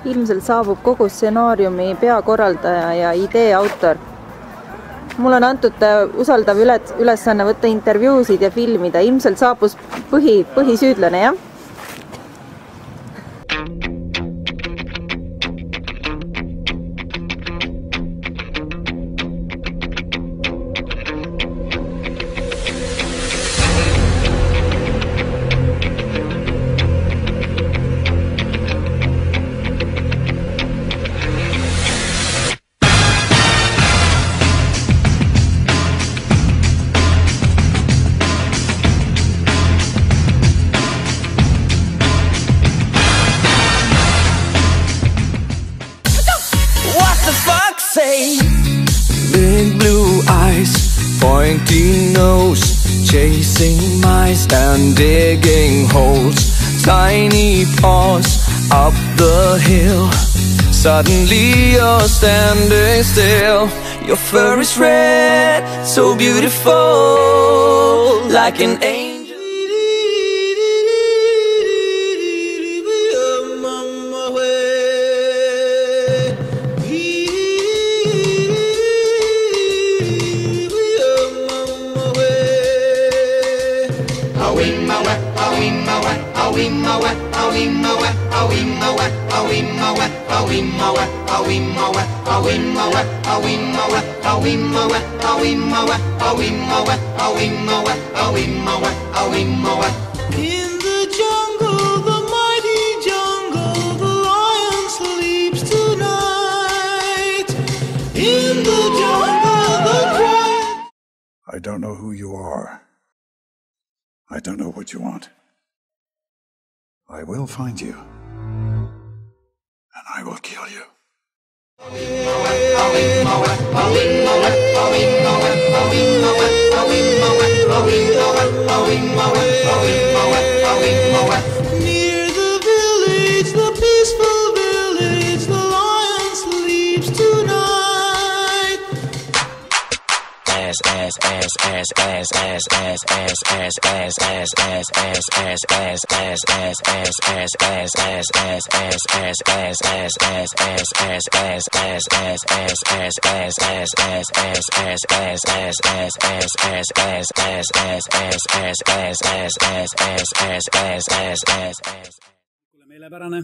Ilmselt saabub kogu stsenaariumi peakorraldaja ja idee autor. Mul on antud usaldav ülesanne võtta intervjuusid ja filmida. Ilmselt saabus põhisüüdlane, jah? Big blue eyes, pointy nose, chasing mice and digging holes. Tiny paws up the hill. Suddenly you're standing still. Your fur is red, so beautiful, like an angel. In the jungle, the mighty jungle, the lion sleeps tonight. In the jungle, the cry. I don't know who you are. I don't know what you want. I will find you, and I will kill you. Near the village, the peaceful village, the lion sleeps tonight. Meelepärane,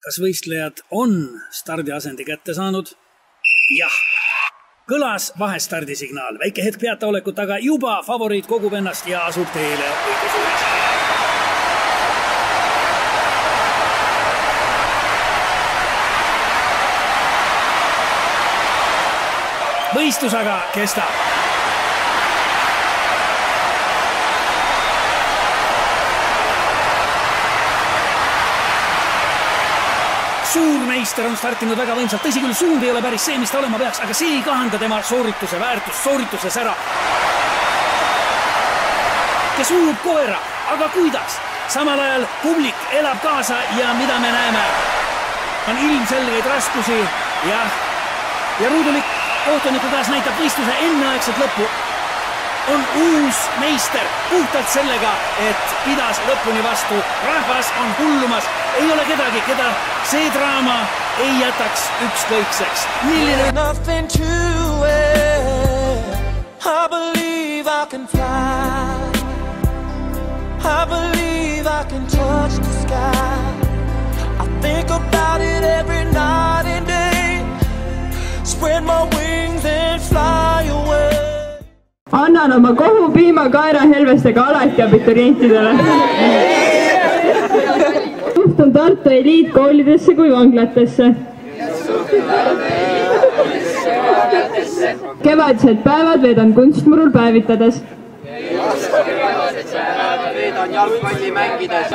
kas võistlejad on stardiasendi kätte saanud? Jah. Kõlas vahestardisignaal, väike hetk peataolekut, aga juba favoriit kogub ennast ja asub teele võidusuunas. Võistlus aga kestab. Suurmeister on startinud väga võimsalt, tõsi küll, suund ei ole päris see, mis ta olema peaks, aga see ei kahanda tema soorituse väärtust, soorituses ära. Kes ujub koera, aga kuidas? Samal ajal publik elab kaasa ja mida me näeme? On ilmselgeid raskusi ja ruudulik kohtuniku käes näitab võistluse enneaegset lõppu. On uus meister puhtalt sellega, et pidas lõpuni vastu. Rahvas on hullumas. Ei ole kedagi, keda see draama ei jätaks ükskõikseks. Milline... Nothing to it. I believe I can fly. I believe I can touch the sky. I think about it every night and day. Spread my wings and fly away. Annan oma kohu piima kaera helvestega alati abiturientidele. Suhtun Tartu eliitkoolidesse kui vanglatesse. Tallinnesse. Kevadised päevad veedan kunstmurul päevitades. Veedan jalgpalli mängides.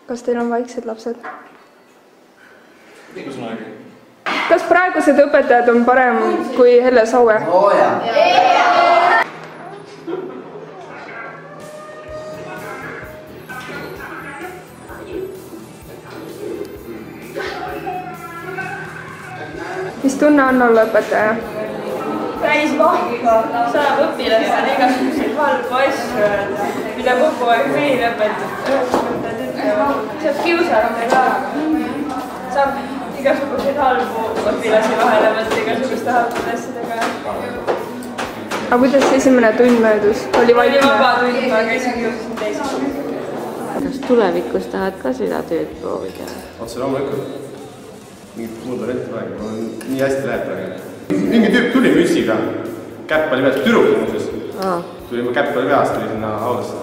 Kas teil on vaiksed lapsed? Kas praegused õpetajad on parem kui Helle Saue? Mis tunne on olla õpetaja? Päris vahva, saab õpilastel igasuguseid halbu asju öelda, mida kogu aeg meil õpetajad ütlevad. Saab kiusata ka. Saab igasuguseid halbu õpilasi vahele võtta igasuguste halbude asjadega. Aga kuidas esimene tund möödus? Oli vaba tund, ma käisin kiusasin teisest. Kas tulevikus tahad ka seda tööd proovida? Otse loomulikult. Mingit muud on ette praegu, ma olen nii hästi läheb praegu. Mingi tüüp tuli müssiga, käpp oli peas, tüdruk muuses. Tuli ma käpp oli peas, tuli sinna aulasse.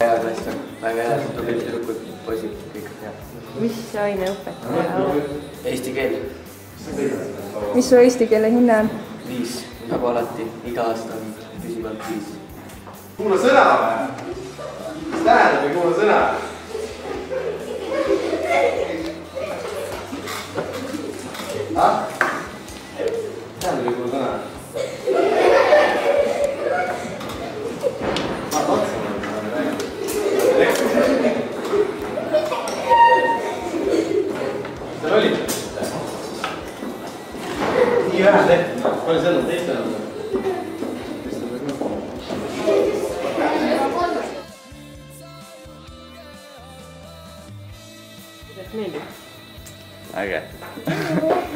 Hea klass on, väga hea, tubli tüdrukud, poisid, kõik hea. Mis aine õpetaja on? Eesti keel. Mis su eesti keele hinne on? 5, nagu alati, iga aasta on püsivalt 5. Kuula sõna või? Mis tähendab või kuula sõna? Tähendab või kuula sõna? Seal oli? Nii vähe tehtud, palju seal on teistel on? Kuidas meeldib? Äge.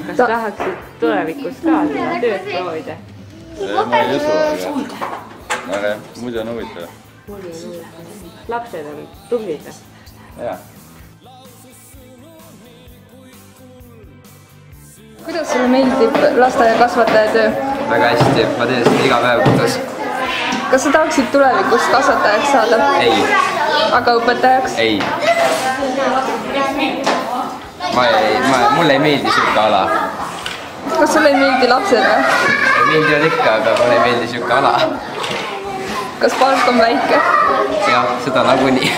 Kas tahaksid tulevikus ka seda tööd proovida? Ma ei usu, aga muidu on huvitav. Lapsed on tublid? Jaa. Kuidas sulle meeldib lasteaiakasvataja töö? Väga hästi, ma teen seda iga päev kodus. Kas sa tahaksid tulevikus kasvatajaks saada? Ei. Aga õpetajaks? Ei. Mulle ei meeldi siuke ala. Kas sulle ei meeldi lapsed või? Meeldivad ikka, aga mulle ei meeldi siuke ala. Kas palk on väike? Jah, seda nagunii.